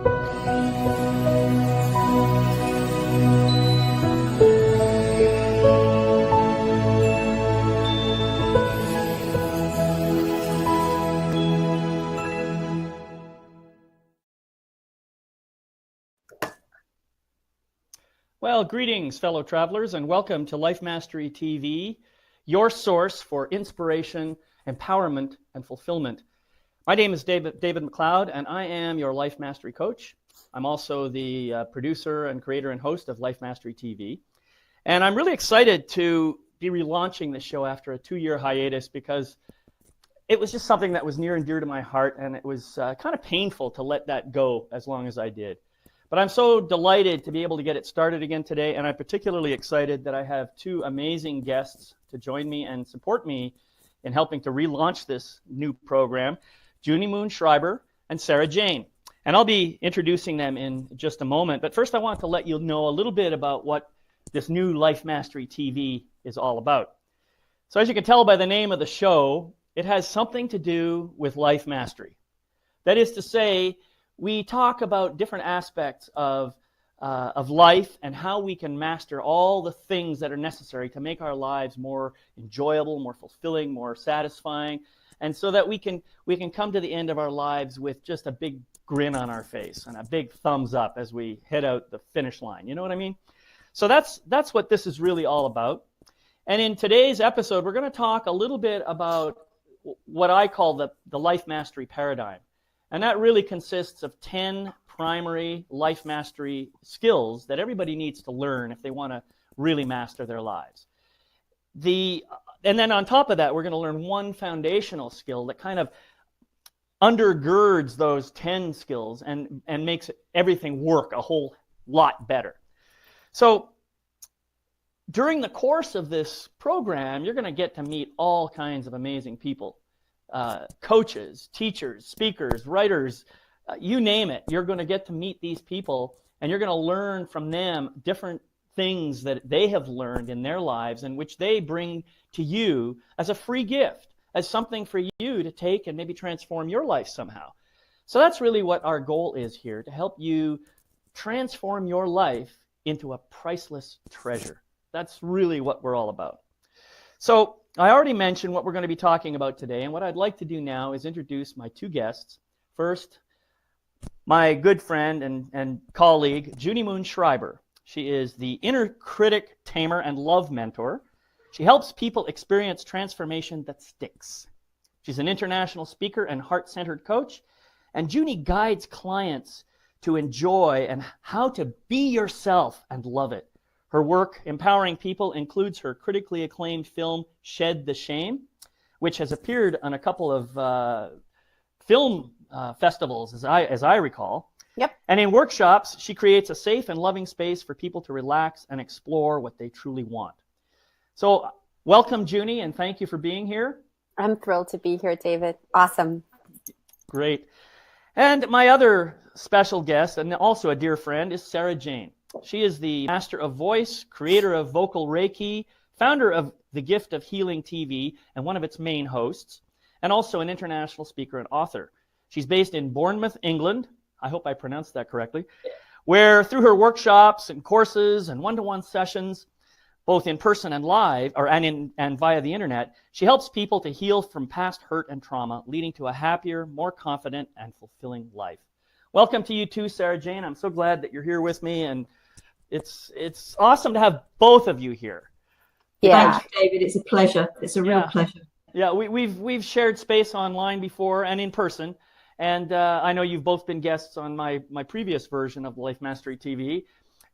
Well, greetings, fellow travelers, and welcome to Life Mastery TV, your source for inspiration, empowerment, and fulfillment. My name is David McLeod, and I am your Life Mastery coach. I'm also the producer and creator and host of Life Mastery TV. And I'm really excited to be relaunching this show after a 2-year hiatus because it was just something that was near and dear to my heart, and it was kind of painful to let that go as long as I did. But I'm so delighted to be able to get it started again today, and I'm particularly excited that I have 2 amazing guests to join me and support me in helping to relaunch this new program, Junie Schreiber and Sara Jane. And I'll be introducing them in just a moment, but first I want to let you know a little bit about what this new Life Mastery TV is all about. So as you can tell by the name of the show, it has something to do with life mastery. That is to say, we talk about different aspects of life and how we can master all the things that are necessary to make our lives more enjoyable, more fulfilling, more satisfying, and so that we can come to the end of our lives with just a big grin on our face and a big thumbs up as we head out the finish line. You know what I mean? So that's what this is really all about. And in today's episode, we're going to talk a little bit about what I call the life mastery paradigm. And that really consists of 10 primary life mastery skills that everybody needs to learn if they want to really master their lives. And then on top of that, we're going to learn one foundational skill that kind of undergirds those 10 skills and makes everything work a whole lot better. So during the course of this program, you're going to get to meet all kinds of amazing people. Coaches, teachers, speakers, writers, you name it. You're going to get to meet these people, and you're going to learn from them different things that they have learned in their lives and which they bring to you as a free gift, as something for you to take and maybe transform your life somehow. So that's really what our goal is here, to help you transform your life into a priceless treasure. That's really what we're all about. So I already mentioned what we're going to be talking about today, and what I'd like to do now is introduce my 2 guests. First, my good friend and colleague, Junie Schreiber. She is the inner critic tamer and love mentor. She helps people experience transformation that sticks. She's an international speaker and heart-centered coach, and Junie guides clients to enjoy and how to be yourself and love it. Her work empowering people includes her critically acclaimed film, Shed the Shame, which has appeared on a couple of film festivals, as I recall. Yep. And in workshops, she creates a safe and loving space for people to relax and explore what they truly want. So welcome, Junie, and thank you for being here. I'm thrilled to be here, David. Awesome. Great. And my other special guest, and also a dear friend, is Sara Jane. She is the master of voice, creator of vocal Reiki, founder of The Gift of Healing TV, and one of its main hosts, and also an international speaker and author. She's based in Bournemouth, England. I hope I pronounced that correctly, where through her workshops and courses and one-to-one sessions, both in person and live, and via the internet, she helps people to heal from past hurt and trauma, leading to a happier, more confident, and fulfilling life. Welcome to you too, Sara Jane. I'm so glad that you're here with me, and it's awesome to have both of you here. Yeah. Thank you, David. It's a pleasure. It's a real pleasure. Yeah, we've shared space online before and in person, and I know you've both been guests on my previous version of Life Mastery TV.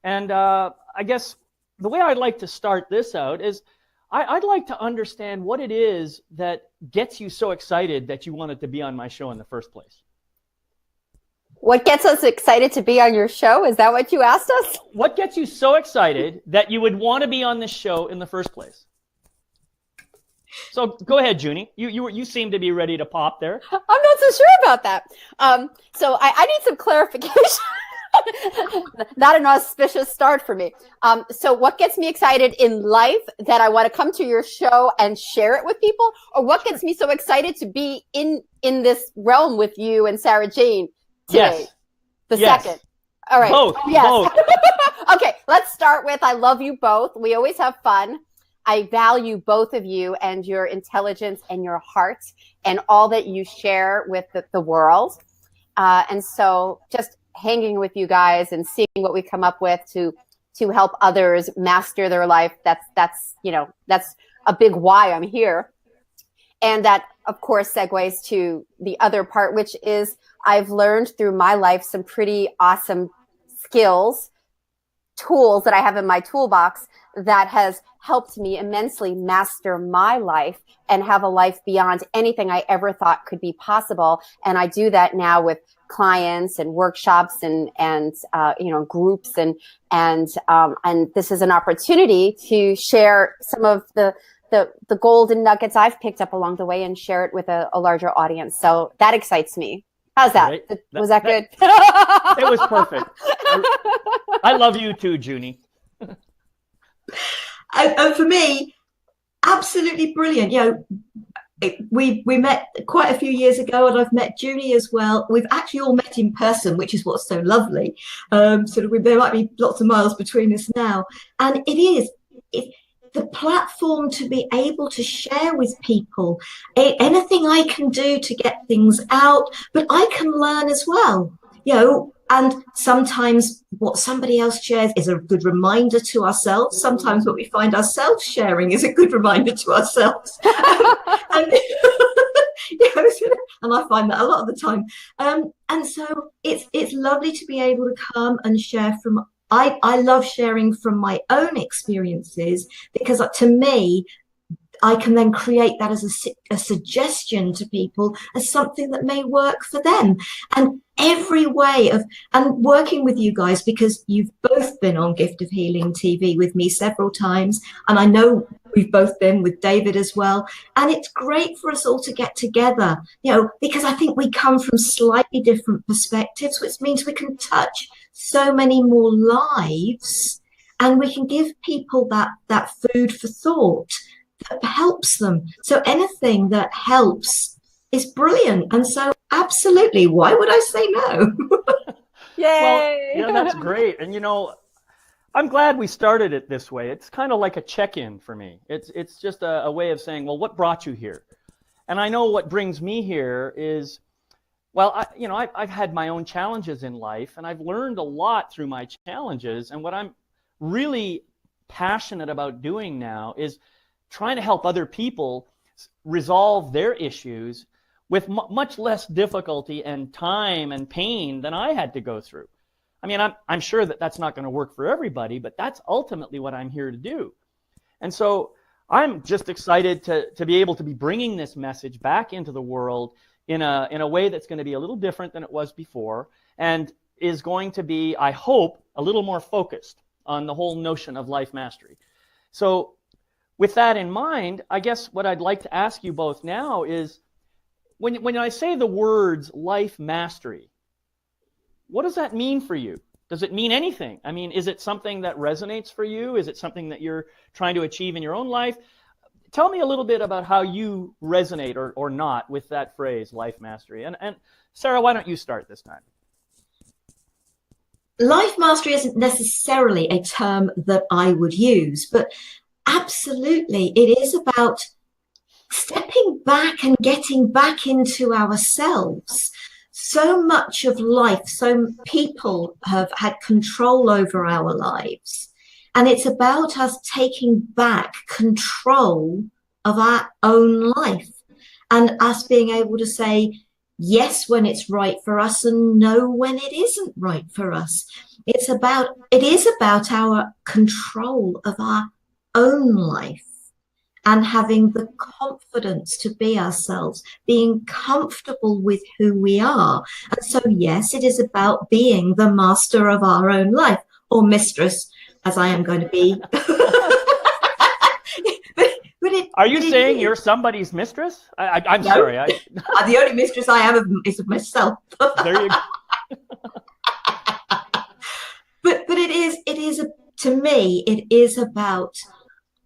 And I guess the way I'd like to start this out is I'd like to understand what it is that gets you so excited that you wanted to be on my show in the first place. What gets us excited to be on your show? Is that what you asked us? What gets you so excited that you would want to be on this show in the first place? So go ahead, Junie. You seem to be ready to pop there. I'm not so sure about that. So I need some clarification. Not an auspicious start for me. So what gets me excited in life that I want to come to your show and share it with people? Or what gets me so excited to be in this realm with you and Sara Jane today? The Yes. second. All right. Both. Yes. Both. Okay, let's start with I love you both. We always have fun. I value both of you and your intelligence and your heart and all that you share with the world. And so just hanging with you guys and seeing what we come up with to help others master their life. That's a big why I'm here. And that, of course, segues to the other part, which is I've learned through my life some pretty awesome skills, tools that I have in my toolbox that has helped me immensely master my life and have a life beyond anything I ever thought could be possible. And I do that now with clients and workshops and groups and this is an opportunity to share some of the golden nuggets I've picked up along the way and share it with a larger audience. So that excites me. How's that? Right. Was that good? It was perfect. I love you too, Junie. And for me, absolutely brilliant. We met quite a few years ago, and I've met Junie as well. We've actually all met in person, which is what's so lovely. There might be lots of miles between us now, and it's the platform to be able to share with people anything I can do to get things out, but I can learn as well. And sometimes what somebody else shares is a good reminder to ourselves. Sometimes what we find ourselves sharing is a good reminder to ourselves. And I find that a lot of the time. And so it's lovely to be able to come and share from. I love sharing from my own experiences, because to me, I can then create that as a suggestion to people as something that may work for them. And every way and working with you guys, because you've both been on Gift of Healing TV with me several times, and I know we've both been with David as well. And it's great for us all to get together, because I think we come from slightly different perspectives, which means we can touch so many more lives, and we can give people that food for thought that helps them. So anything that helps is brilliant. And so absolutely, why would I say no? Yay! Well, that's great. And I'm glad we started it this way. It's kind of like a check-in for me. It's just a way of saying, well, what brought you here? And I know what brings me here is, well, I've had my own challenges in life, and I've learned a lot through my challenges. And what I'm really passionate about doing now is trying to help other people resolve their issues with much less difficulty and time and pain than I had to go through. I mean, I'm sure that that's not going to work for everybody, but that's ultimately what I'm here to do. And so I'm just excited to be able to be bringing this message back into the world in a way that's going to be a little different than it was before, and is going to be, I hope, a little more focused on the whole notion of life mastery. So with that in mind, I guess what I'd like to ask you both now is, when I say the words life mastery, what does that mean for you? Does it mean anything? I mean, is it something that resonates for you? Is it something that you're trying to achieve in your own life? Tell me a little bit about how you resonate or not with that phrase, life mastery. And Sara, why don't you start this time? Life mastery isn't necessarily a term that I would use, but absolutely, it is about stepping back and getting back into ourselves. So much of life, so people have had control over our lives. And it's about us taking back control of our own life, and us being able to say yes when it's right for us and no when it isn't right for us. It is about our control of our own life, and having the confidence to be ourselves, being comfortable with who we are. And so, yes, it is about being the master of our own life, or mistress, as I am going to be. Are you saying you're somebody's mistress? I'm No. sorry. The only mistress I am is of myself. There you go. But to me, it is about,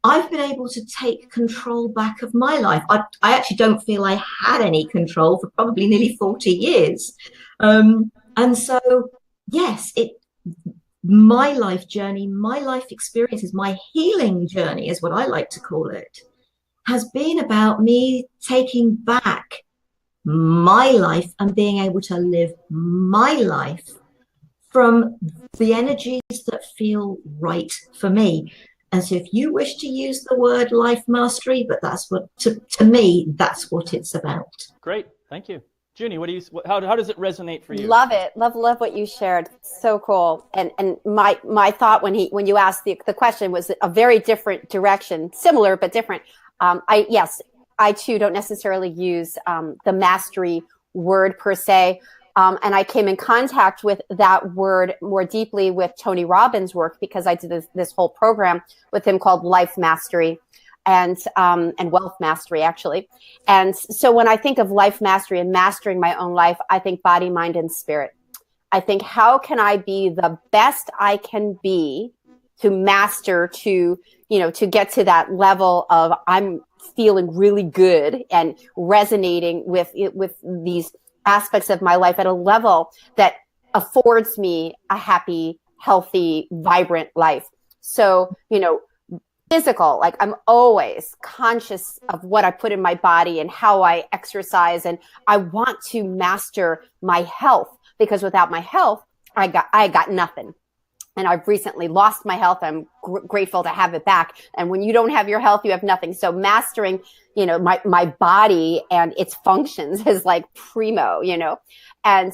I've been able to take control back of my life. I actually don't feel I had any control for probably nearly 40 years. And so yes, my life journey, my life experiences, my healing journey is what I like to call it, has been about me taking back my life and being able to live my life from the energies that feel right for me. And so if you wish to use the word life mastery, but that's what, to me, that's what it's about. Great, thank you. Junie, how does it resonate for you? Love it. Love what you shared. So cool. And my thought when you asked the question was a very different direction, similar but different. I too don't necessarily use the mastery word per se. And I came in contact with that word more deeply with Tony Robbins' work, because I did this whole program with him called Life Mastery and Wealth Mastery, actually. And so when I think of life mastery and mastering my own life, I think body, mind, and spirit. I think, how can I be the best I can be to master, to get to that level of I'm feeling really good and resonating with these aspects of my life at a level that affords me a happy, healthy, vibrant life. So, physical, like I'm always conscious of what I put in my body and how I exercise. And I want to master my health, because without my health, I got nothing. And I've recently lost my health. I'm grateful to have it back. And when you don't have your health, you have nothing. So mastering, my body and its functions is like primo, and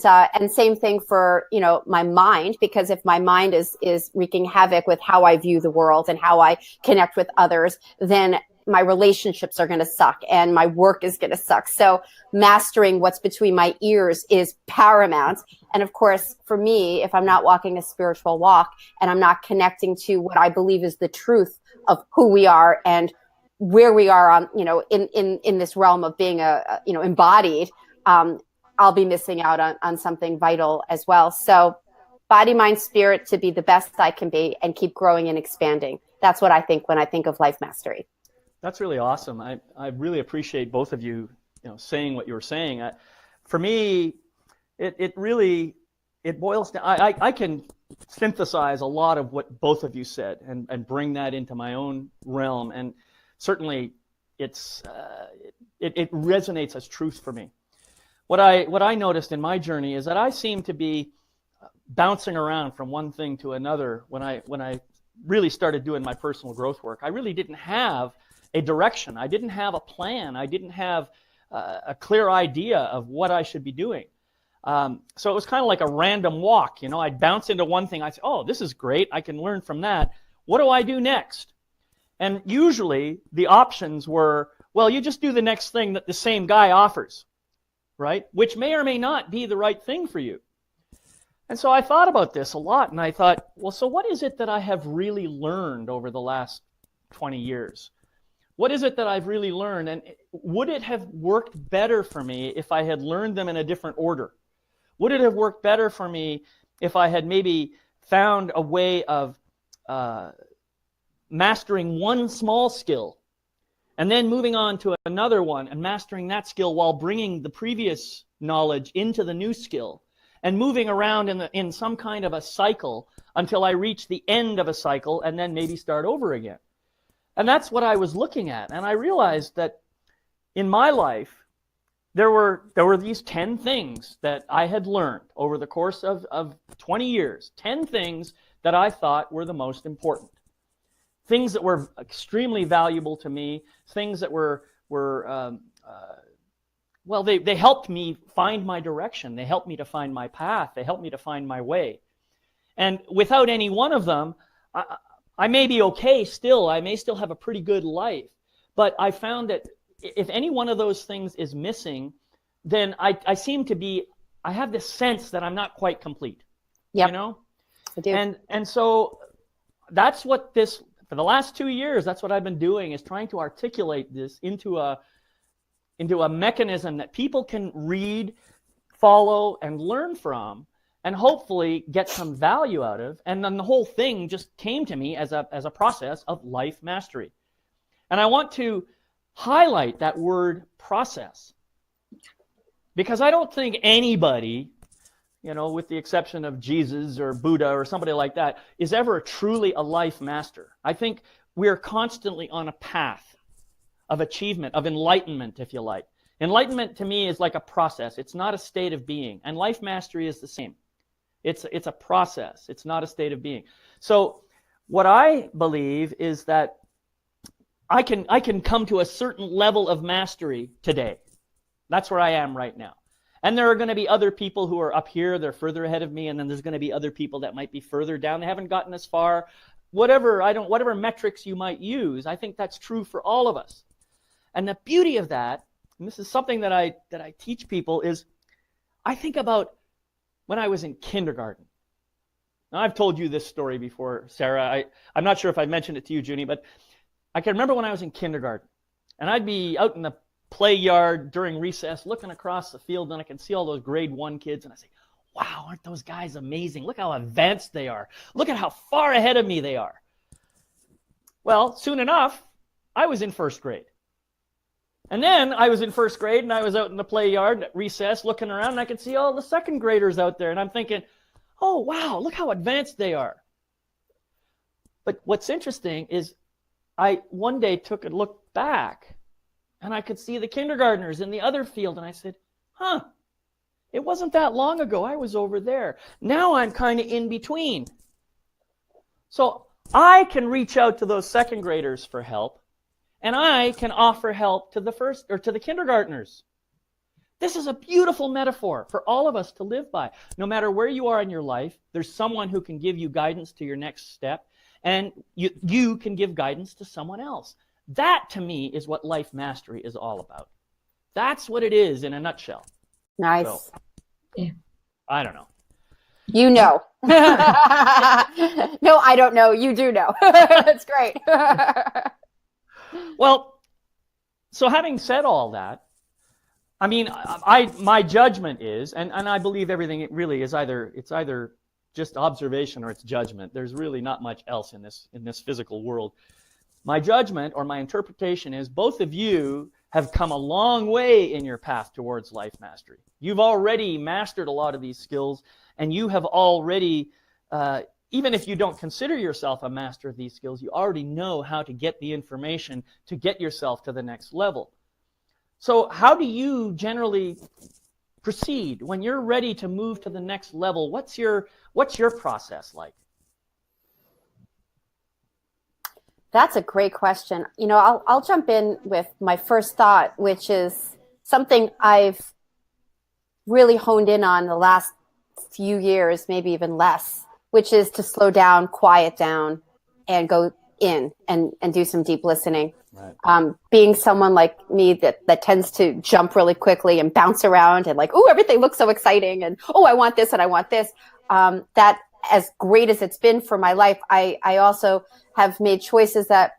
same thing for, my mind, because if my mind is wreaking havoc with how I view the world and how I connect with others, then my relationships are going to suck and my work is going to suck. So mastering what's between my ears is paramount. And of course, for me, if I'm not walking a spiritual walk and I'm not connecting to what I believe is the truth of who we are and where we are on, in this realm of being embodied, I'll be missing out on something vital as well. So body, mind, spirit, to be the best I can be and keep growing and expanding. That's what I think when I think of life mastery. That's really awesome. I really appreciate both of you, saying what you were saying. For me, it boils down. I can synthesize a lot of what both of you said and bring that into my own realm. And certainly, it resonates as truth for me. What I noticed in my journey is that I seem to be bouncing around from one thing to another. When I really started doing my personal growth work, I really didn't have a direction. I didn't have a plan. I didn't have a clear idea of what I should be doing. So it was kind of like a random walk. I'd bounce into one thing. I'd say, oh, this is great. I can learn from that. What do I do next? And usually the options were, well, you just do the next thing that the same guy offers, right? Which may or may not be the right thing for you. And so I thought about this a lot, and I thought, well, so what is it that I have really learned over the last 20 years? What is it that I've really learned? And would it have worked better for me if I had learned them in a different order? Would it have worked better for me if I had maybe found a way of mastering one small skill and then moving on to another one and mastering that skill while bringing the previous knowledge into the new skill and moving around in some kind of a cycle until I reach the end of a cycle and then maybe start over again? And that's what I was looking at. And I realized that in my life, there were these 10 things that I had learned over the course of 20 years, 10 things that I thought were the most important. Things that were extremely valuable to me, things that they helped me find my direction. They helped me to find my path. They helped me to find my way. And without any one of them, I may be okay still. I may still have a pretty good life. But I found that if any one of those things is missing, then I have this sense that I'm not quite complete. Yep. I do. And so that's what for the last 2 years, that's what I've been doing, is trying to articulate this into a mechanism that people can read, follow, and learn from, and hopefully get some value out of. And then the whole thing just came to me as a process of life mastery. And I want to highlight that word process, because I don't think anybody with the exception of Jesus or Buddha or somebody like that, is ever truly a life master. I think we're constantly on a path of achievement, of enlightenment, if you like. Enlightenment to me is like a process. It's not a state of being. And life mastery is the same. It's a process. It's not a state of being. So what I believe is that I can come to a certain level of mastery today. That's where I am right now. And there are going to be other people who are up here, they're further ahead of me, and then there's going to be other people that might be further down. They haven't gotten as far. Whatever metrics you might use, I think that's true for all of us. And the beauty of that, and this is something that I teach people, is I think about when I was in kindergarten. Now, I've told you this story before, Sara. I'm not sure if I mentioned it to you, Junie, but I can remember when I was in kindergarten, and I'd be out in the play yard during recess looking across the field, and I can see all those grade 1 kids, and I say, wow, aren't those guys amazing? Look how advanced they are. Look at how far ahead of me they are. Well, soon enough, I was in first grade. And then I was in first grade, and I was out in the play yard at recess looking around, and I could see all the second graders out there, and I'm thinking, oh, wow, look how advanced they are. But what's interesting is I one day took a look back, and I could see the kindergartners in the other field, and I said, huh, it wasn't that long ago I was over there. Now I'm kind of in between. So I can reach out to those second graders for help, and I can offer help to the kindergartners. This is a beautiful metaphor for all of us to live by. No matter where you are in your life, there's someone who can give you guidance to your next step, and you can give guidance to someone else. That, to me, is what life mastery is all about. That's what it is in a nutshell. Nice. So, Yeah. I don't know. You know. No, I don't know. You do know. It's great. Well, so having said all that, I mean, my judgment is, and I believe everything it really is either just observation or it's judgment. There's really not much else in this physical world. My judgment or my interpretation is both of you have come a long way in your path towards life mastery. You've already mastered a lot of these skills, and you have already, even if you don't consider yourself a master of these skills, you already know how to get the information to get yourself to the next level. So how do you generally proceed when you're ready to move to the next level? What's your process like? That's a great question. I'll jump in with my first thought, which is something I've really honed in on the last few years, maybe even less, which is to slow down, quiet down, and go in and do some deep listening. Right. Being someone like me that tends to jump really quickly and bounce around and like, oh, everything looks so exciting, and oh, I want this and I want this. That, as great as it's been for my life, I also have made choices that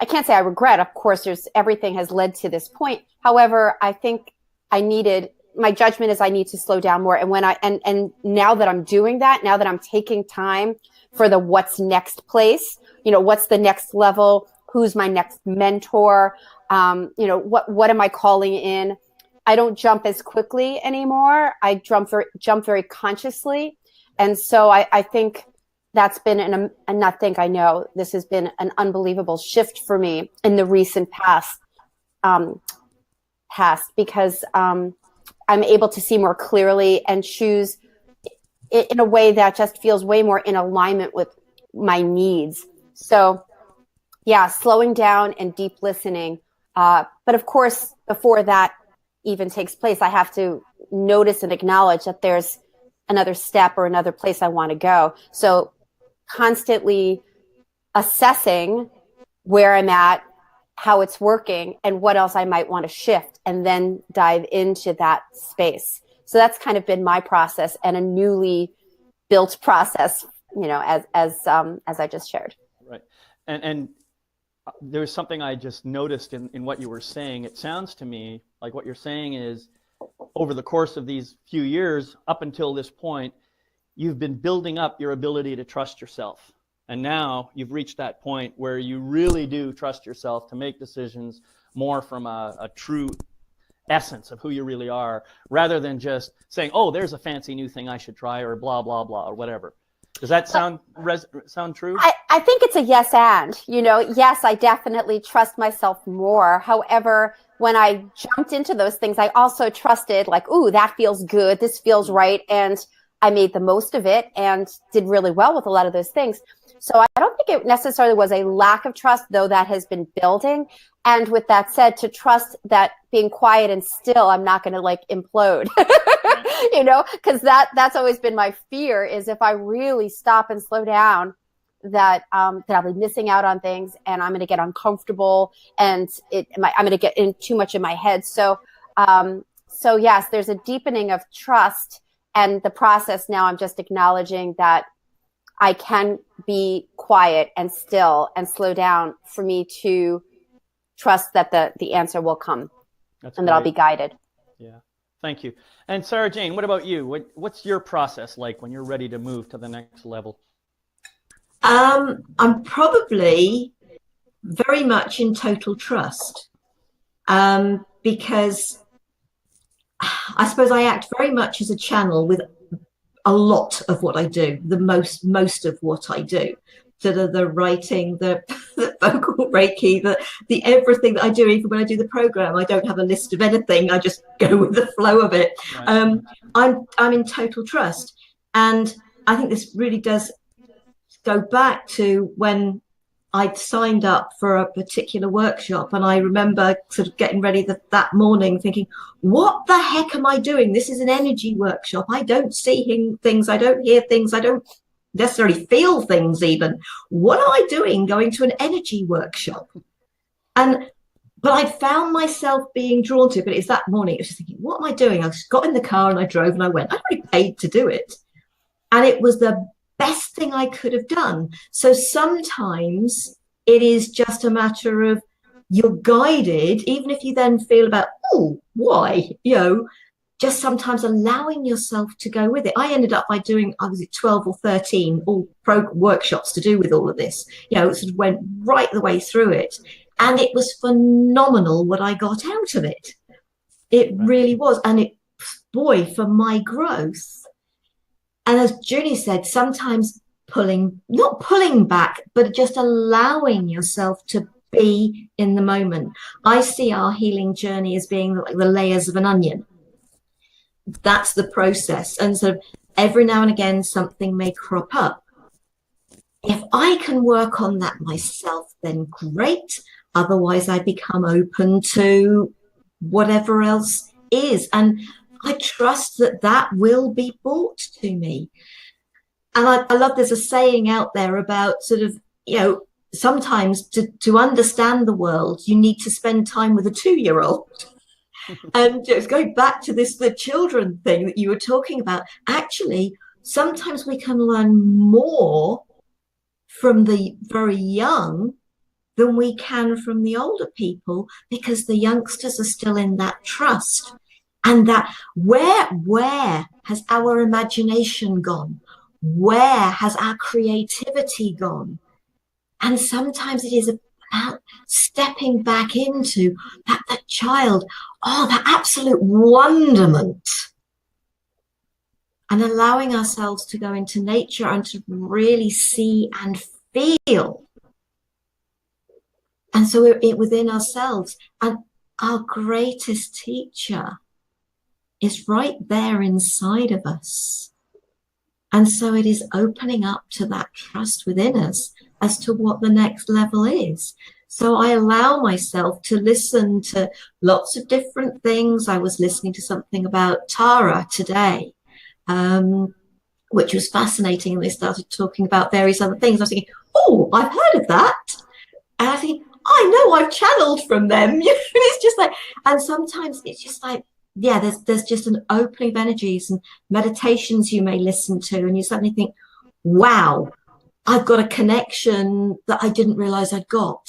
I can't say I regret. Of course, everything has led to this point. However, I think my judgment is I need to slow down more. And now that I'm doing that, now that I'm taking time for the what's next place, what's the next level, who's my next mentor, what am I calling in? I don't jump as quickly anymore. I jump very consciously. And so I think that's been, I know this has been an unbelievable shift for me in the recent past, because I'm able to see more clearly and choose in a way that just feels way more in alignment with my needs. So yeah, slowing down and deep listening. But of course, before that even takes place, I have to notice and acknowledge that there's another step or another place I want to go. So constantly assessing where I'm at, how it's working, and what else I might want to shift, and then dive into that space. So that's kind of been my process, and a newly built process, as I just shared. Right. And there's something I just noticed in what you were saying. It sounds to me like what you're saying is, over the course of these few years, up until this point, you've been building up your ability to trust yourself. And now you've reached that point where you really do trust yourself to make decisions more from a true essence of who you really are, rather than just saying, oh, there's a fancy new thing I should try, or blah, blah, blah, or whatever. Does that sound true? I think it's a yes and, yes, I definitely trust myself more. However, when I jumped into those things, I also trusted like, ooh, that feels good. This feels right. And I made the most of it and did really well with a lot of those things. So I don't think it necessarily was a lack of trust, though that has been building. And with that said, to trust that being quiet and still, I'm not going to like implode, because that's always been my fear, is if I really stop and slow down, that I'll be missing out on things, and I'm going to get uncomfortable, and I'm going to get in too much in my head. So yes, there's a deepening of trust, and the process now, I'm just acknowledging that I can be quiet and still and slow down for me to trust that the answer will come. That's and great. That I'll be guided. Yeah. Thank you. And Sarah Jane, what about you? What's your process like when you're ready to move to the next level? I'm probably very much in total trust, because I suppose I act very much as a channel with a lot of what I do, the most of what I do. So the writing, the vocal Reiki, the everything that I do, even when I do the program, I don't have a list of anything. I just go with the flow of it. Right. I'm in total trust. And I think this really does go back to when I'd signed up for a particular workshop, and I remember sort of getting ready that morning thinking, what the heck am I doing? This is an energy workshop. I don't see things. I don't hear things. I don't necessarily feel things even. What am I doing going to an energy workshop? But I found myself being drawn to it. But it's that morning, I was just thinking, what am I doing? I just got in the car and I drove and I went. I already paid to do it. And it was the best thing I could have done. So sometimes it is just a matter of you're guided, even if you then feel about, oh, why? Just sometimes allowing yourself to go with it. I ended up by doing, I was at 12 or 13 all workshops to do with all of this. It sort of went right the way through it. And it was phenomenal what I got out of it. It really was. And boy, for my growth. And as Junie said, sometimes not pulling back, but just allowing yourself to be in the moment. I see our healing journey as being like the layers of an onion. That's the process. And so every now and again, something may crop up. If I can work on that myself, then great. Otherwise, I become open to whatever else is. And I trust that will be brought to me. And I love, there's a saying out there about sort of, sometimes to understand the world, you need to spend time with a 2-year-old. And just going back to the children thing that you were talking about, actually, sometimes we can learn more from the very young than we can from the older people, because the youngsters are still in that trust. And that where has our imagination gone? Where has our creativity gone? And sometimes it is about stepping back into that child, that absolute wonderment, and allowing ourselves to go into nature and to really see and feel. And so we're within ourselves, and our greatest teacher is right there inside of us. And so it is opening up to that trust within us as to what the next level is. So I allow myself to listen to lots of different things. I was listening to something about Tara today, which was fascinating. And they started talking about various other things. I was thinking, oh, I've heard of that. And I think, I know I've channeled from them. It's just like, and sometimes it's just like, yeah, there's just an opening of energies and meditations you may listen to, and you suddenly think, wow, I've got a connection that I didn't realize I'd got.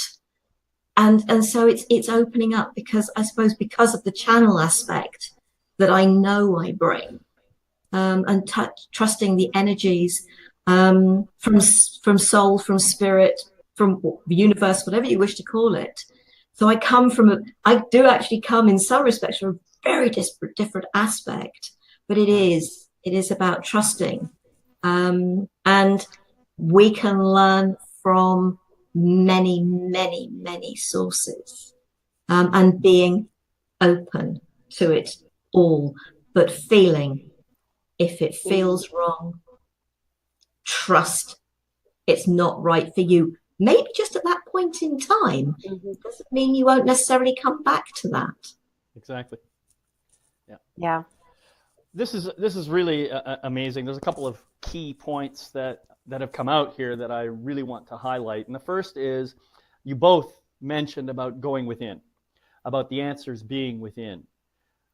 And so it's opening up, because I suppose because of the channel aspect that I know I bring, and trusting the energies from soul, from spirit, from the universe, whatever you wish to call it. So I do actually come in some respects from a very different aspect, but it is about trusting. And we can learn from many, many, many sources, and being open to it all, but feeling if it feels wrong, trust it's not right for you. Maybe just at that point in time. Doesn't mean you won't necessarily come back to that. Exactly. Yeah. This is really amazing. There's a couple of key points that have come out here that I really want to highlight. And the first is, you both mentioned about going within, about the answers being within.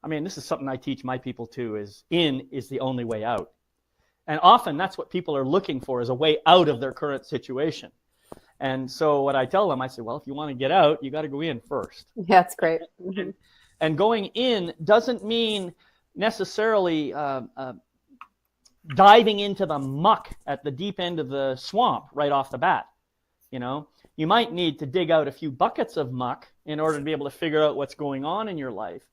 I mean, this is something I teach my people too, is in is the only way out. And often that's what people are looking for, is a way out of their current situation. And so what I tell them, I say, well, if you want to get out, you got to go in first. Yeah, that's great. And going in doesn't mean necessarily diving into the muck at the deep end of the swamp right off the bat. You know, you might need to dig out a few buckets of muck in order to be able to figure out what's going on in your life.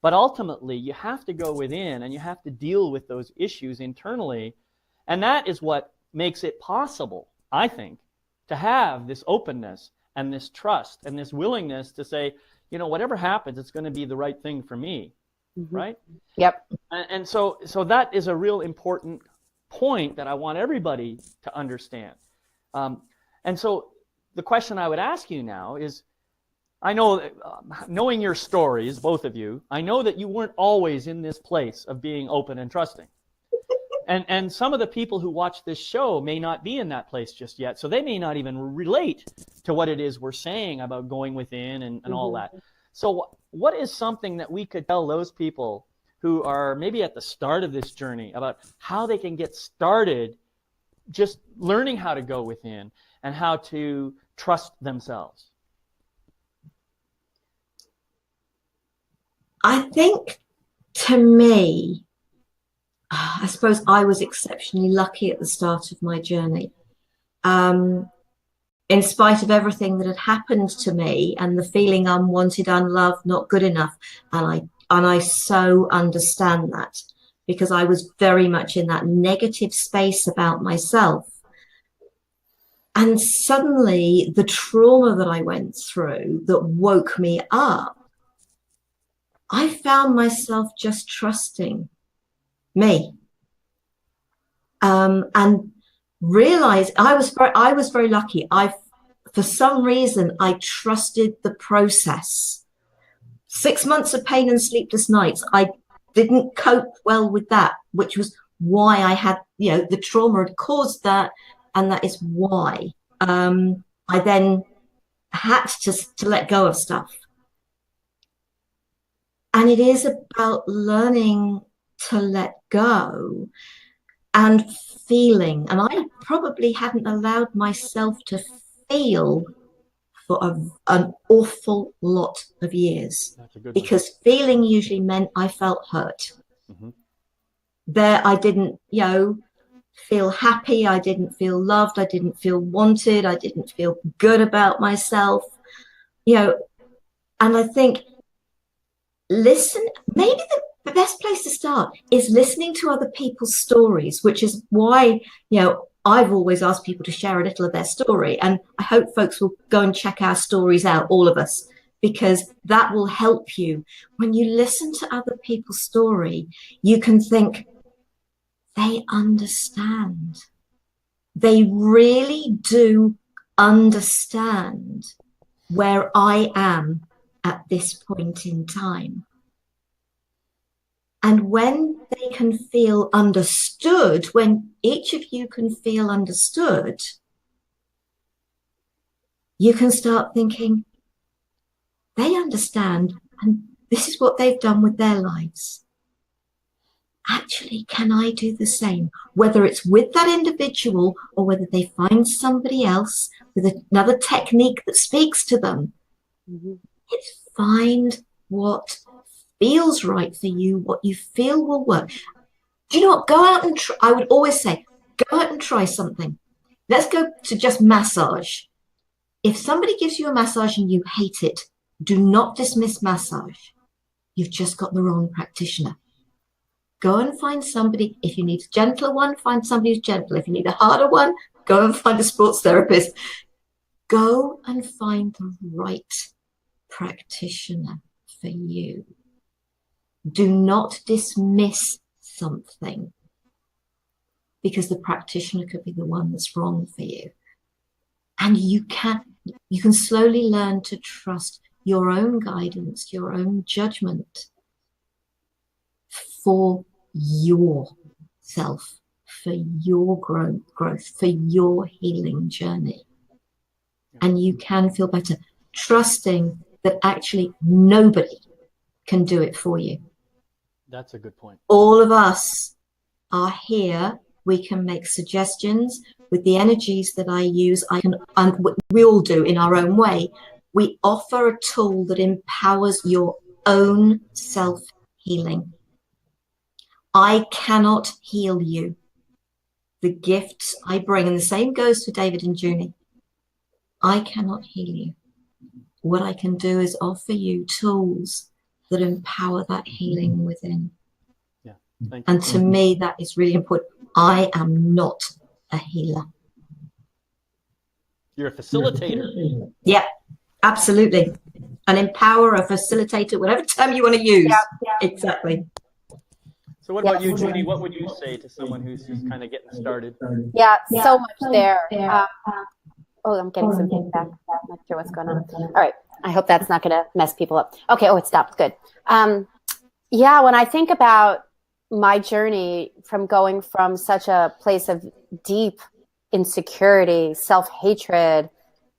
But ultimately, you have to go within and you have to deal with those issues internally. And that is what makes it possible, I think, to have this openness and this trust and this willingness to say, you know, whatever happens, it's going to be the right thing for me. Right? Yep. And so that is a real important point that I want everybody to understand. And so the question I would ask you now is, I know, knowing your stories, both of you, I know that you weren't always in this place of being open and trusting. And some of the people who watch this show may not be in that place just yet, so they may not even relate to what it is we're saying about going within and all that. So what is something that we could tell those people who are maybe at the start of this journey about how they can get started just learning how to go within and how to trust themselves? I think, to me, I suppose I was exceptionally lucky at the start of my journey. In spite of everything that had happened to me and the feeling unwanted, unloved, not good enough, and I so understand that, because I was very much in that negative space about myself. And suddenly the trauma that I went through that woke me up, I found myself just trusting me, and realized I was very lucky. For some reason, I trusted the process. 6 months of pain and sleepless nights, I didn't cope well with that, which was why I had, the trauma had caused that, and that is why I then had to let go of stuff. And it is about learning to let go and feeling. And I probably hadn't allowed myself to feel for an awful lot of years, because feeling usually meant I felt hurt. There, I didn't, feel happy. I didn't feel loved. I didn't feel wanted. I didn't feel good about myself, and I think maybe the best place to start is listening to other people's stories, which is why, I've always asked people to share a little of their story. And I hope folks will go and check our stories out, all of us, because that will help you. When you listen to other people's story, you can think, they understand. They really do understand where I am at this point in time. And when they can feel understood, when each of you can feel understood, you can start thinking, they understand, and this is what they've done with their lives. Actually, can I do the same? Whether it's with that individual or whether they find somebody else with another technique that speaks to them. It's find what feels right for you, what you feel will work. Do you know what? Go out and try. I would always say, go out and try something. Let's go to just massage. If somebody gives you a massage and you hate it, do not dismiss massage. You've just got the wrong practitioner. Go and find somebody. If you need a gentler one, find somebody who's gentle. If you need a harder one, go and find a sports therapist. Go and find the right practitioner for you. Do not dismiss something because the practitioner could be the one that's wrong for you. And you can slowly learn to trust your own guidance, your own judgment for yourself, for your growth, for your healing journey. And you can feel better, trusting that actually nobody can do it for you. That's a good point. All of us are here. We can make suggestions with the energies that I use. We all do in our own way. We offer a tool that empowers your own self-healing. I cannot heal you. The gifts I bring, and the same goes for David and Junie. I cannot heal you. What I can do is offer you tools that empower that healing within. Yeah, thank you. And to me, that is really important. I am not a healer. You're a facilitator. Yeah, absolutely. An empowerer, a facilitator, whatever term you want to use. Yeah. Exactly. So what about you, Junie? What would you say to someone who's just kind of getting started? Yeah, so much there. I'm getting some feedback. I'm not sure what's going on. All right. I hope that's not going to mess people up. Okay. Oh, it stopped. Good. Yeah, when I think about my journey from going from such a place of deep insecurity, self-hatred,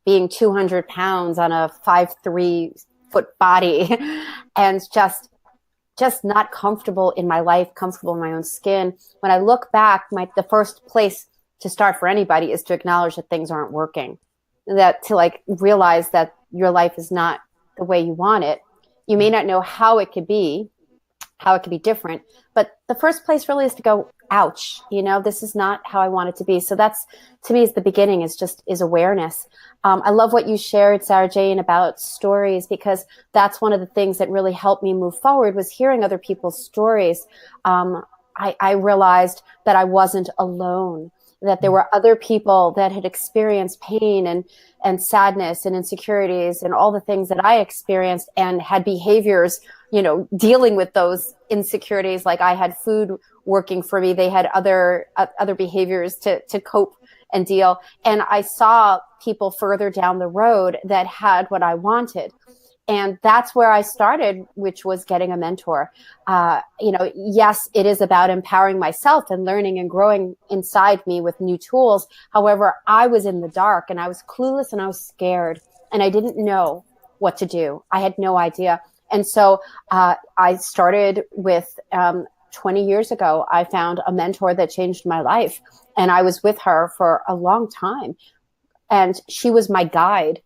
being 200 pounds on a 5'3" foot body, and just not comfortable in my life, comfortable in my own skin. When I look back, the first place to start for anybody is to acknowledge that things aren't working, that to realize that your life is not the way you want it. You may not know how it could be different, but the first place really is to go, ouch, this is not how I want it to be. So that's, to me, is the beginning, is awareness. I love what you shared, Sarah Jane, about stories, because that's one of the things that really helped me move forward, was hearing other people's stories. I realized that I wasn't alone, that there were other people that had experienced pain and sadness and insecurities and all the things that I experienced, and had behaviors, dealing with those insecurities. Like I had food working for me. They had other behaviors to cope and deal. And I saw people further down the road that had what I wanted. And that's where I started, which was getting a mentor. Yes, it is about empowering myself and learning and growing inside me with new tools. However, I was in the dark and I was clueless and I was scared and I didn't know what to do. I had no idea. And so I started with 20 years ago, I found a mentor that changed my life. And I was with her for a long time. And she was my guide.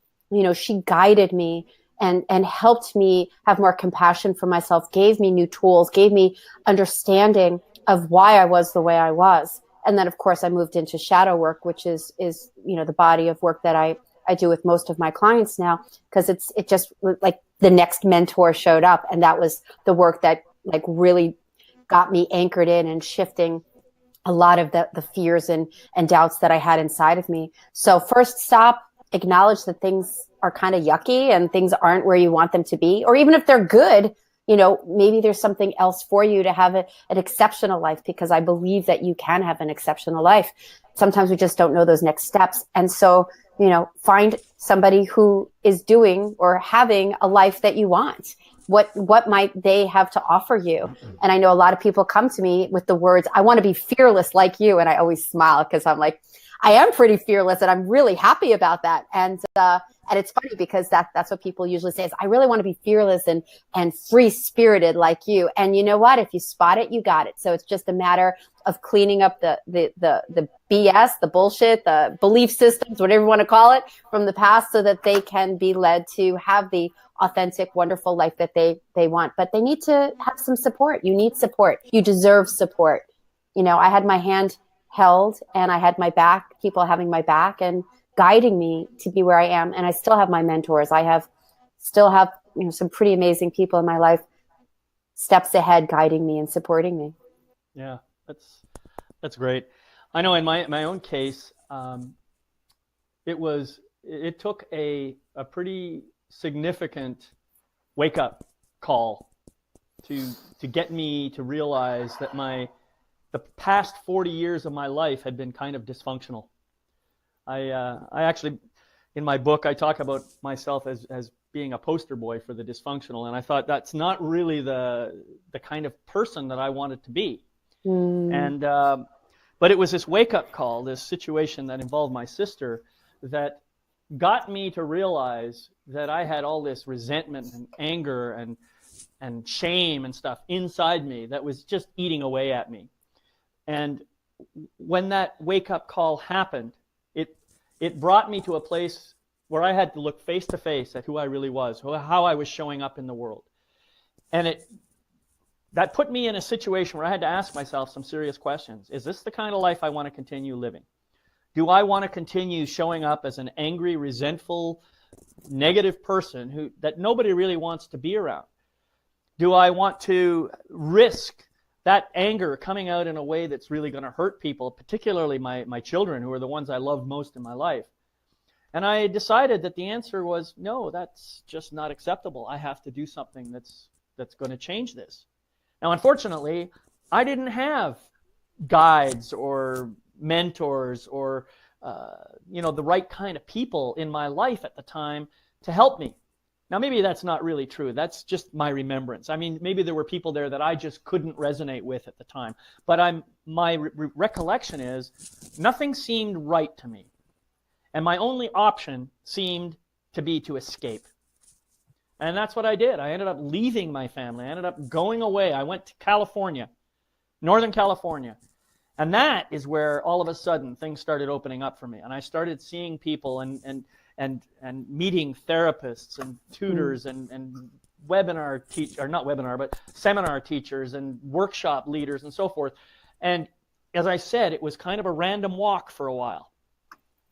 She guided me and helped me have more compassion for myself, gave me new tools, gave me understanding of why I was the way I was. And then, of course, I moved into shadow work, which is the body of work that I do with most of my clients now, because it just like the next mentor showed up. And that was the work that really got me anchored in and shifting a lot of the fears and doubts that I had inside of me. So first stop, acknowledge that things are kind of yucky and things aren't where you want them to be. Or even if they're good, maybe there's something else for you to have an exceptional life, because I believe that you can have an exceptional life. Sometimes we just don't know those next steps. And so, find somebody who is doing or having a life that you want. What might they have to offer you? And I know a lot of people come to me with the words, I want to be fearless like you. And I always smile because I'm like, I am pretty fearless and I'm really happy about that. And it's funny because that's what people usually say is, I really want to be fearless and free spirited like you. And you know what? If you spot it, you got it. So it's just a matter of cleaning up the BS, the bullshit, the belief systems, whatever you want to call it, from the past, so that they can be led to have the authentic, wonderful life that they want. But they need to have some support. You need support. You deserve support. I had my hand held and I had my back, people having my back and guiding me to be where I am. And I still have my mentors. I still have some pretty amazing people in my life. steps ahead, guiding me and supporting me. Yeah, that's great. I know in my own case, it took a pretty significant wake up call to get me to realize that the past 40 years of my life had been kind of dysfunctional. I actually, in my book, I talk about myself as being a poster boy for the dysfunctional, and I thought that's not really the kind of person that I wanted to be. And but it was this wake-up call, this situation that involved my sister, that got me to realize that I had all this resentment and anger and shame and stuff inside me that was just eating away at me. And when that wake-up call happened, it brought me to a place where I had to look face to face at who I really was, how I was showing up in the world. And that put me in a situation where I had to ask myself some serious questions. Is this the kind of life I want to continue living? Do I want to continue showing up as an angry, resentful, negative person that nobody really wants to be around? Do I want to risk that anger coming out in a way that's really going to hurt people, particularly my children, who are the ones I love most in my life? And I decided that the answer was, no, that's just not acceptable. I have to do something that's going to change this. Now, unfortunately, I didn't have guides or mentors or the right kind of people in my life at the time to help me. Now, maybe that's not really true. That's just my remembrance. I mean, maybe there were people there that I just couldn't resonate with at the time. But my recollection is nothing seemed right to me. And my only option seemed to be to escape. And that's what I did. I ended up leaving my family. I ended up going away. I went to California, Northern California. And that is where all of a sudden things started opening up for me. And I started seeing people and meeting therapists and tutors and seminar teachers and workshop leaders and so forth. And as I said, it was kind of a random walk for a while.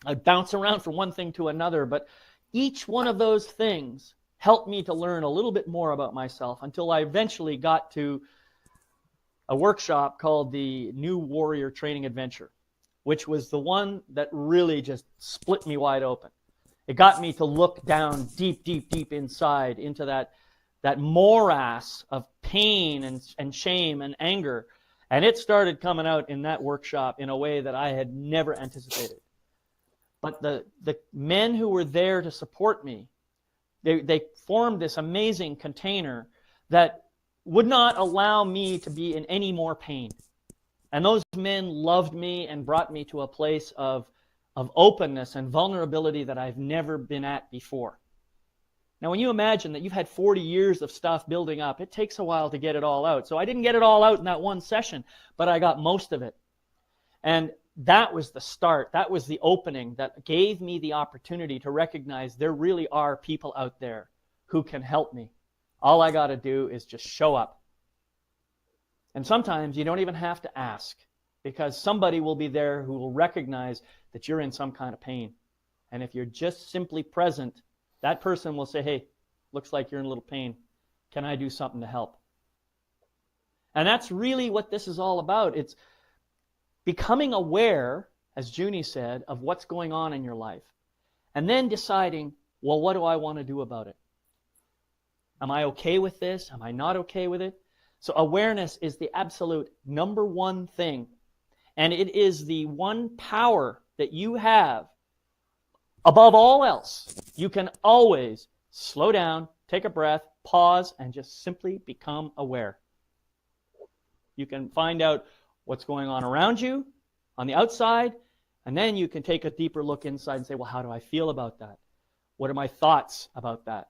I'd bounce around from one thing to another, but each one of those things helped me to learn a little bit more about myself until I eventually got to a workshop called the New Warrior Training Adventure, which was the one that really just split me wide open. It got me to look down deep, deep, deep inside into that morass of pain and shame and anger. And it started coming out in that workshop in a way that I had never anticipated. But the men who were there to support me, they formed this amazing container that would not allow me to be in any more pain. And those men loved me and brought me to a place of openness and vulnerability that I've never been at before. Now, when you imagine that you've had 40 years of stuff building up, it takes a while to get it all out. So I didn't get it all out in that one session, but I got most of it. And that was the start. That was the opening that gave me the opportunity to recognize there really are people out there who can help me. All I got to do is just show up. And sometimes you don't even have to ask, because somebody will be there who will recognize that you're in some kind of pain. And if you're just simply present, that person will say, hey, looks like you're in a little pain. Can I do something to help? And that's really what this is all about. It's becoming aware, as Junie said, of what's going on in your life. And then deciding, well, what do I want to do about it? Am I okay with this? Am I not okay with it? So awareness is the absolute number one thing. And it is the one power that you have above all else. You can always slow down, take a breath, pause, and just simply become aware. You can find out what's going on around you, on the outside, and then you can take a deeper look inside and say, well, how do I feel about that? What are my thoughts about that?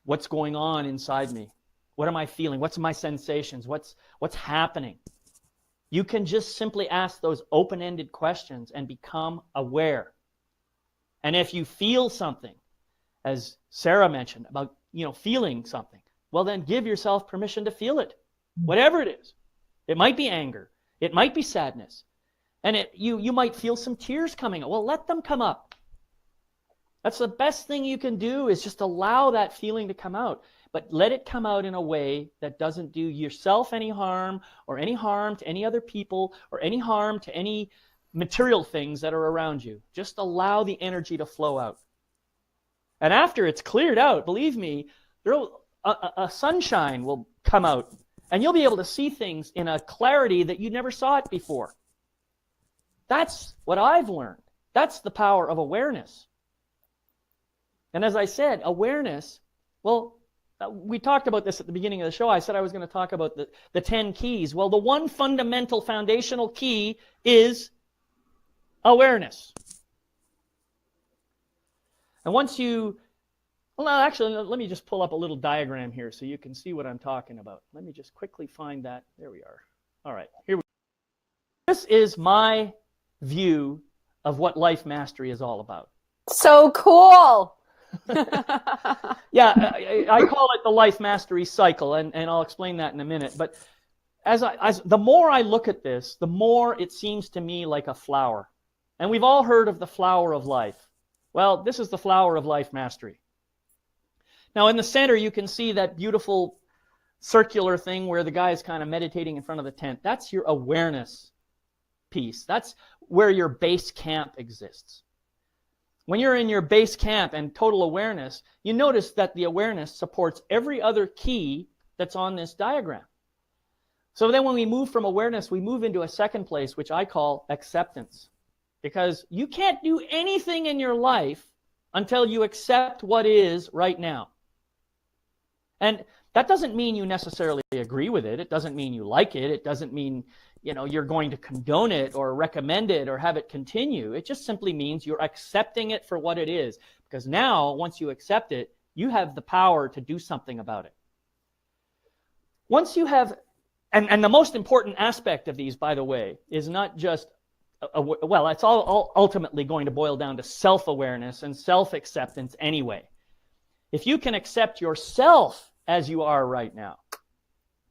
What's going on inside me? What am I feeling? What's my sensations? What's happening? You can just simply ask those open-ended questions and become aware. And if you feel something, as Sara mentioned about, feeling something, well, then give yourself permission to feel it, whatever it is. It might be anger. It might be sadness. And you might feel some tears coming up. Well, let them come up. That's the best thing you can do, is just allow that feeling to come out. But let it come out in a way that doesn't do yourself any harm, or any harm to any other people, or any harm to any material things that are around you. Just allow the energy to flow out. And after it's cleared out, believe me, a sunshine will come out, and you'll be able to see things in a clarity that you never saw it before. That's what I've learned. That's the power of awareness. And as I said, awareness, well, we talked about this at the beginning of the show. I said I was going to talk about the 10 keys. Well, the one fundamental foundational key is awareness. And once you, well, actually, let me just pull up a little diagram here so you can see what I'm talking about. Let me just quickly find that. There we are. All right, here we go. This is my view of what life mastery is all about. So cool. Yeah, I call it the life mastery cycle, and I'll explain that in a minute. But as the more I look at this, the more it seems to me like a flower. And we've all heard of the flower of life. Well, this is the flower of life mastery. Now, in the center, you can see that beautiful circular thing where the guy is kind of meditating in front of the tent. That's your awareness piece. That's where your base camp exists. When you're in your base camp and total awareness, you notice that the awareness supports every other key that's on this diagram. So then when we move from awareness, we move into a second place, which I call acceptance. Because you can't do anything in your life until you accept what is right now. And that doesn't mean you necessarily agree with it. It doesn't mean you like it. It doesn't mean, you're going to condone it or recommend it or have it continue. It just simply means you're accepting it for what it is. Because now, once you accept it, you have the power to do something about it. Once you have, and the most important aspect of these, by the way, is not just, it's all ultimately going to boil down to self-awareness and self-acceptance anyway. If you can accept yourself as you are right now,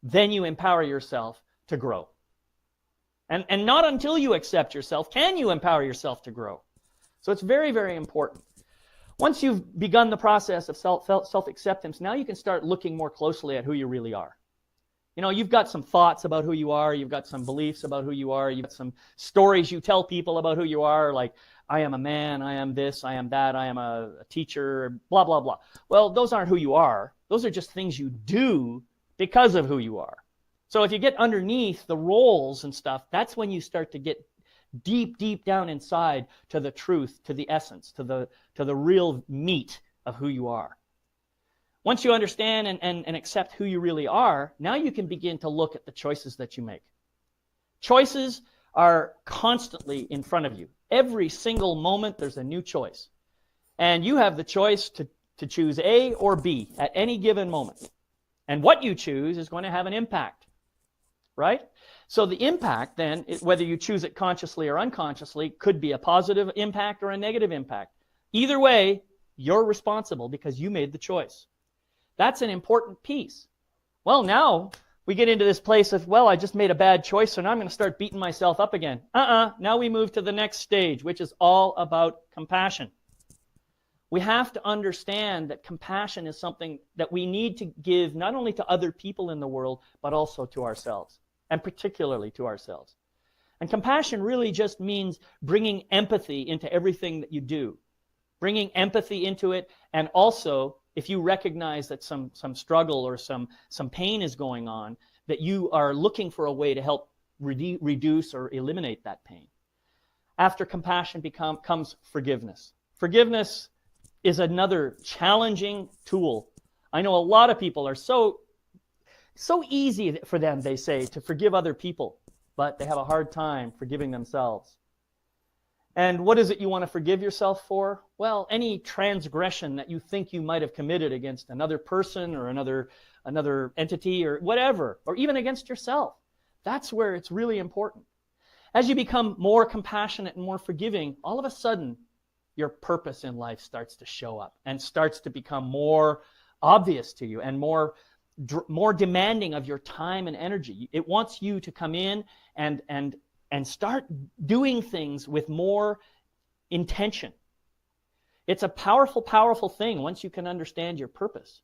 then you empower yourself to grow. And not until you accept yourself can you empower yourself to grow. So it's very, very important. Once you've begun the process of self-acceptance, now you can start looking more closely at who you really are. You've got some thoughts about who you are. You've got some beliefs about who you are. You've got some stories you tell people about who you are, like, I am a man, I am this, I am that, I am a teacher, blah, blah, blah. Well, those aren't who you are. Those are just things you do because of who you are. So if you get underneath the roles and stuff, that's when you start to get deep, deep down inside to the truth, to the essence, to the real meat of who you are. Once you understand and accept who you really are, now you can begin to look at the choices that you make. Choices are constantly in front of you. Every single moment there's a new choice. And you have the choice to choose A or B at any given moment. And what you choose is going to have an impact. Right? So the impact then, whether you choose it consciously or unconsciously, could be a positive impact or a negative impact. Either way, you're responsible because you made the choice. That's an important piece. Well, now we get into this place of, I just made a bad choice, so now I'm going to start beating myself up again. Now we move to the next stage, which is all about compassion. We have to understand that compassion is something that we need to give not only to other people in the world, but also to ourselves, and particularly to ourselves. And compassion really just means bringing empathy into everything that you do, bringing empathy into it, and also, if you recognize that some struggle or some pain is going on, that you are looking for a way to help reduce or eliminate that pain. After compassion comes forgiveness. Forgiveness is another challenging tool. I know a lot of people are so easy for them, they say, to forgive other people, but they have a hard time forgiving themselves. And what is it you want to forgive yourself for? Well, any transgression that you think you might have committed against another person or another entity or whatever, or even against yourself. That's where it's really important. As you become more compassionate and more forgiving, all of a sudden, your purpose in life starts to show up and starts to become more obvious to you and more demanding of your time and energy. It wants you to come in and start doing things with more intention. It's a powerful, powerful thing once you can understand your purpose.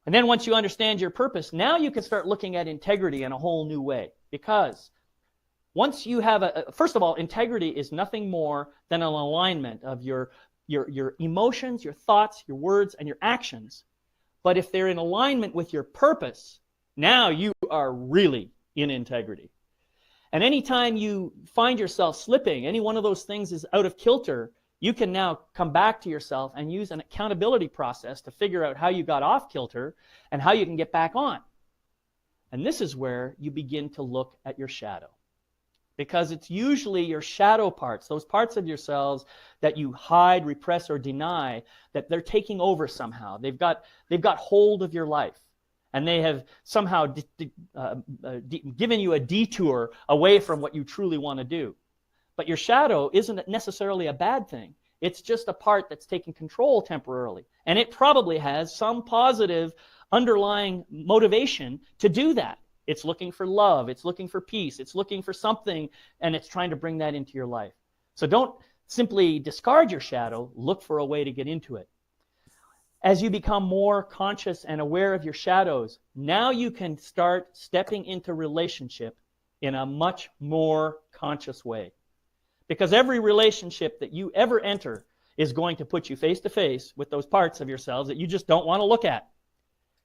And then once you understand your purpose, now you can start looking at integrity in a whole new way. Because once you have first of all, integrity is nothing more than an alignment of your emotions, your thoughts, your words, and your actions. But if they're in alignment with your purpose, now you are really in integrity. And anytime you find yourself slipping, any one of those things is out of kilter, you can now come back to yourself and use an accountability process to figure out how you got off kilter and how you can get back on. And this is where you begin to look at your shadow. Because it's usually your shadow parts, those parts of yourselves that you hide, repress, or deny, that they're taking over somehow. They've got hold of your life. And they have somehow given you a detour away from what you truly want to do. But your shadow isn't necessarily a bad thing. It's just a part that's taking control temporarily. And it probably has some positive underlying motivation to do that. It's looking for love. It's looking for peace. It's looking for something, and it's trying to bring that into your life. So don't simply discard your shadow. Look for a way to get into it. As you become more conscious and aware of your shadows, now you can start stepping into relationship in a much more conscious way. Because every relationship that you ever enter is going to put you face to face with those parts of yourselves that you just don't want to look at.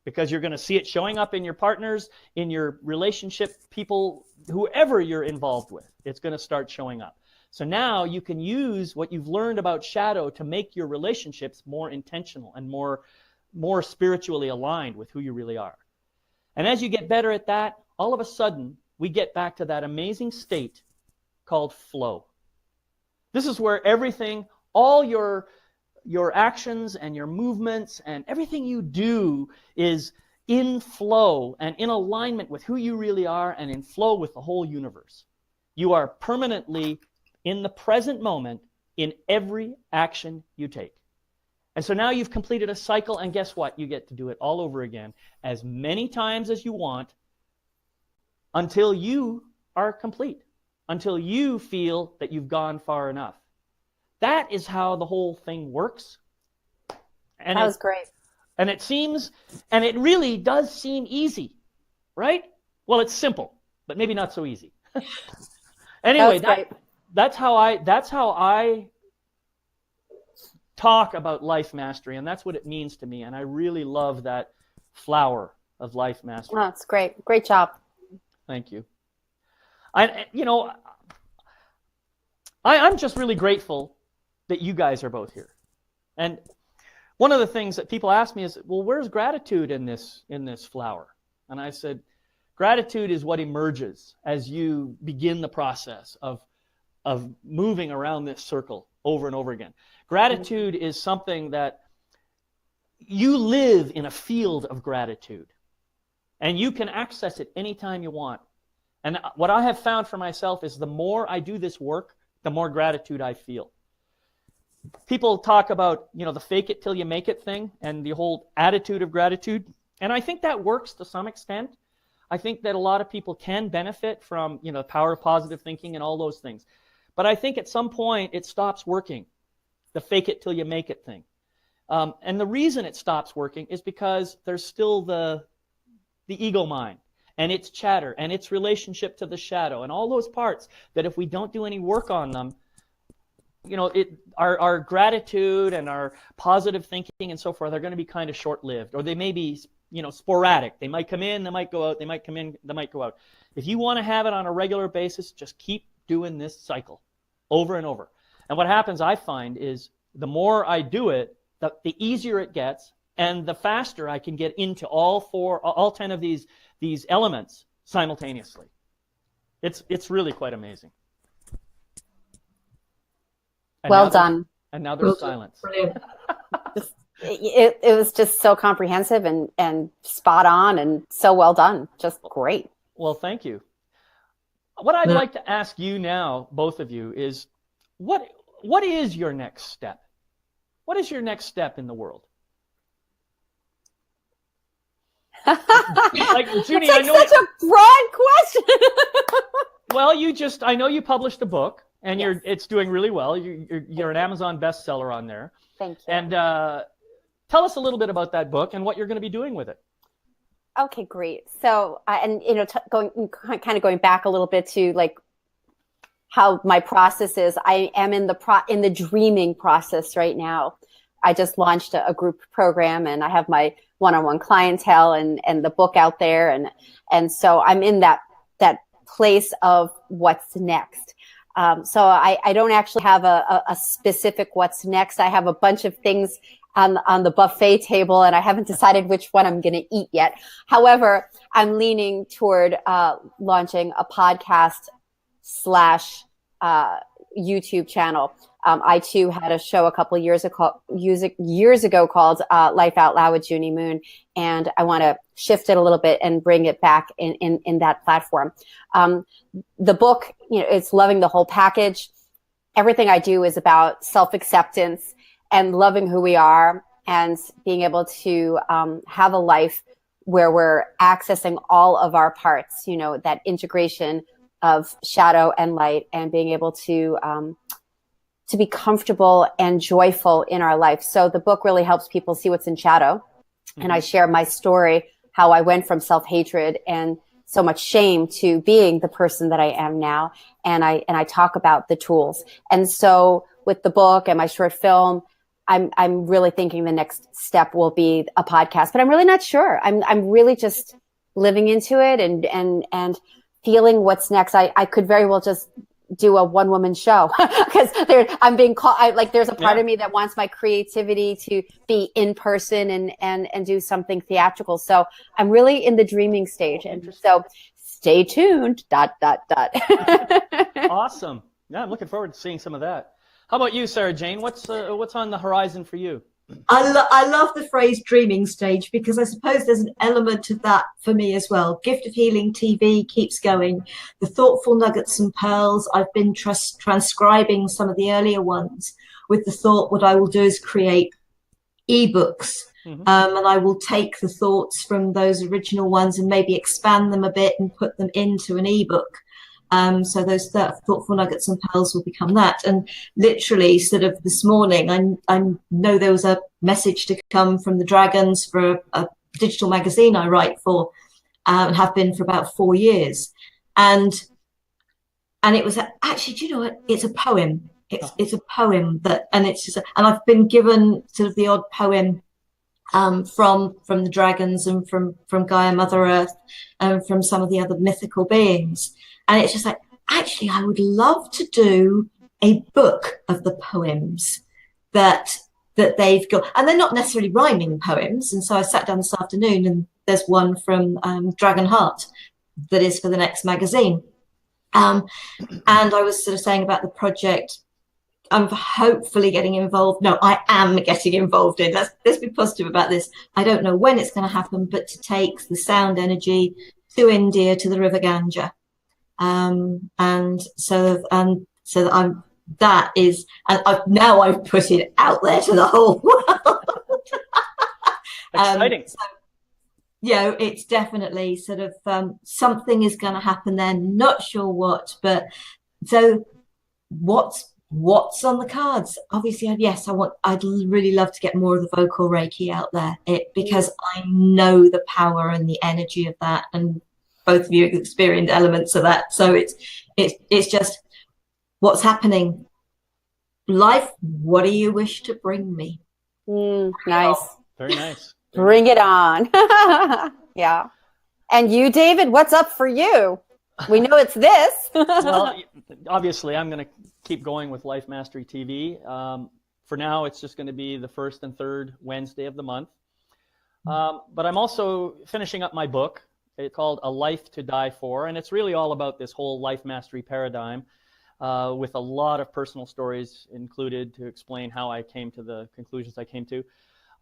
Because you're going to see it showing up in your partners, in your relationship, people, whoever you're involved with. It's going to start showing up. So now you can use what you've learned about shadow to make your relationships more intentional and more spiritually aligned with who you really are. And as you get better at that, all of a sudden, we get back to that amazing state called flow. This is where everything, all your actions and your movements and everything you do is in flow and in alignment with who you really are and in flow with the whole universe. You are permanently in the present moment in every action you take. And so now you've completed a cycle, and guess what? You get to do it all over again as many times as you want until you are complete, until you feel that you've gone far enough. That is how the whole thing works. And that was great. And it really does seem easy, right? Well, it's simple, but maybe not so easy. Anyway, that's how I talk about life mastery, and that's what it means to me. And I really love that flower of life mastery. Oh, it's great. Great job. Thank you. I'm just really grateful that you guys are both here. And one of the things that people ask me is, well, where's gratitude in this flower? And I said, gratitude is what emerges as you begin the process of moving around this circle over and over again. Gratitude is something that you live in a field of gratitude, and you can access it anytime you want. And what I have found for myself is the more I do this work, the more gratitude I feel. People talk about, the fake it till you make it thing and the whole attitude of gratitude. And I think that works to some extent. I think that a lot of people can benefit from, the power of positive thinking and all those things. But I think at some point it stops working, the fake it till you make it thing. And the reason it stops working is because there's still the ego mind and its chatter and its relationship to the shadow and all those parts that if we don't do any work on them, our gratitude and our positive thinking and so forth are going to be kind of short-lived, or they may be, sporadic. They might come in, they might go out, they might come in, they might go out. If you want to have it on a regular basis, just keep doing this cycle over and over. And what happens, I find, is the more I do it, the easier it gets, and the faster I can get into all 10 of these elements simultaneously. It's really quite amazing. And well done. And now there's silence. Brilliant. It was just so comprehensive and spot on and so well done. Just great. Well, thank you. What I'd like to ask you now, both of you, is what is your next step? What is your next step in the world? Like, Junie, it's like such a broad question. Well, I know you published a book, and it's doing really well. You're an Amazon bestseller on there. Thank you. And tell us a little bit about that book and what you're going to be doing with it. Okay, great. So, and going back a little bit to like how my process is. I am in the dreaming process right now. I just launched a group program, and I have my one-on-one clientele and the book out there, and so I'm in that place of what's next. So I don't actually have a specific what's next. I have a bunch of things on the buffet table, and I haven't decided which one I'm going to eat yet. However, I'm leaning toward launching a podcast / YouTube channel. I too had a show a couple of years ago called Life Out Loud with Junie Moon, and I want to shift it a little bit and bring it back in that platform. The book, it's loving the whole package. Everything I do is about self-acceptance and loving who we are, and being able to have a life where we're accessing all of our parts, that integration of shadow and light, and being able to be comfortable and joyful in our life. So the book really helps people see what's in shadow. Mm-hmm. And I share my story, how I went from self-hatred and so much shame to being the person that I am now. And I talk about the tools. And so with the book and my short film, I'm really thinking the next step will be a podcast, but I'm really not sure. I'm really just living into it and feeling what's next. I could very well just do a one-woman show because I'm being called. There's a part of me that wants my creativity to be in person and do something theatrical. So I'm really in the dreaming stage, and so stay tuned. ... Awesome. Yeah, I'm looking forward to seeing some of that. How about you, Sarah Jane? What's on the horizon for you? I love the phrase dreaming stage, because I suppose there's an element of that for me as well. Gift of Healing TV keeps going. The Thoughtful Nuggets and Pearls, I've been transcribing some of the earlier ones with the thought what I will do is create ebooks. Mm-hmm. And I will take the thoughts from those original ones and maybe expand them a bit and put them into an ebook. So those Thoughtful Nuggets and Pearls will become that. And literally sort of this morning, I know there was a message to come from the Dragons for a digital magazine I write for, and have been for about 4 years. And it was actually, do you know what? It's a poem. It's a poem and it's just, and I've been given sort of the odd poem from the Dragons and from Gaia Mother Earth and from some of the other mythical beings. And it's just like, actually, I would love to do a book of the poems that they've got. And they're not necessarily rhyming poems. And so I sat down this afternoon, and there's one from Dragon Heart that is for the next magazine. And I was sort of saying about the project, I'm hopefully getting involved. No, I am getting involved in. Let's be positive about this. I don't know when it's going to happen, but to take the sound energy to India, to the River Ganga. And so that I've put it out there to the whole world. Exciting. It's definitely sort of something is going to happen there. Not sure what, but so what's on the cards? Obviously, I'd really love to get more of the vocal Reiki out there, because I know the power and the energy of that, and both of you experienced elements of that. So it's just what's happening. Life, what do you wish to bring me? Nice. Very nice. Bring it on. Yeah. And you, David, what's up for you? We know it's this. Well, obviously, I'm going to keep going with Life Mastery TV. For now, it's just going to be the first and third Wednesday of the month. But I'm also finishing up my book. It's called A Life to Die For, and it's really all about this whole life mastery paradigm, with a lot of personal stories included to explain how I came to the conclusions I came to.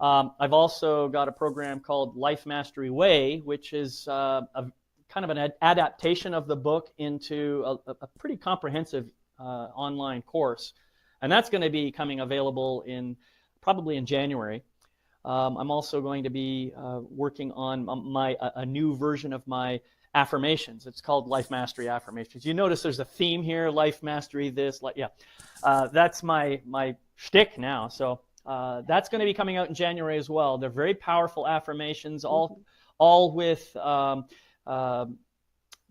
I've also got a program called Life Mastery Way, which is a kind of an adaptation of the book into a pretty comprehensive online course, and that's going to be coming available probably in January. I'm also going to be working on a new version of my affirmations. It's called Life Mastery Affirmations. You notice there's a theme here: life mastery, this, that's my shtick now. So That's going to be coming out in January as well. They're very powerful affirmations, all with,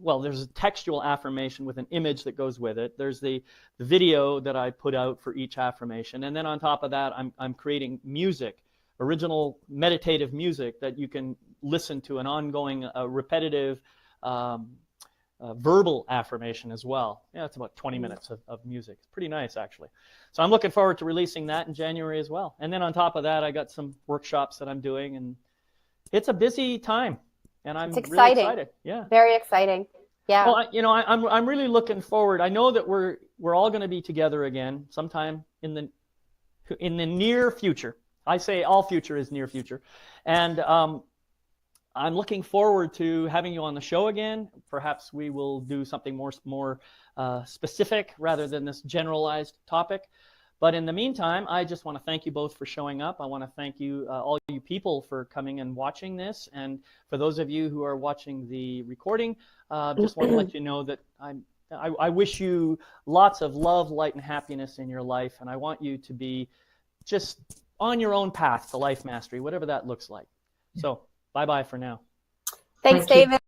well, there's a textual affirmation with an image that goes with it. There's the video that I put out for each affirmation. And then on top of that, I'm creating music, original meditative music that you can listen to, an ongoing, repetitive, verbal affirmation as well. Yeah, it's about 20 minutes of music. It's pretty nice, actually. So I'm looking forward to releasing that in January as well. And then on top of that, I got some workshops that I'm doing, and it's a busy time. And I'm really excited. Yeah, very exciting. Yeah. Well, I'm really looking forward. I know that we're all going to be together again sometime in the near future. I say all future is near future, and I'm looking forward to having you on the show again. Perhaps we will do something more specific rather than this generalized topic. But in the meantime, I just want to thank you both for showing up. I want to thank you, all you people, for coming and watching this. And for those of you who are watching the recording, just want to let you know that I wish you lots of love, light, and happiness in your life. And I want you to be just on your own path to life mastery, whatever that looks like. So bye-bye for now. Thanks, Thank you. David.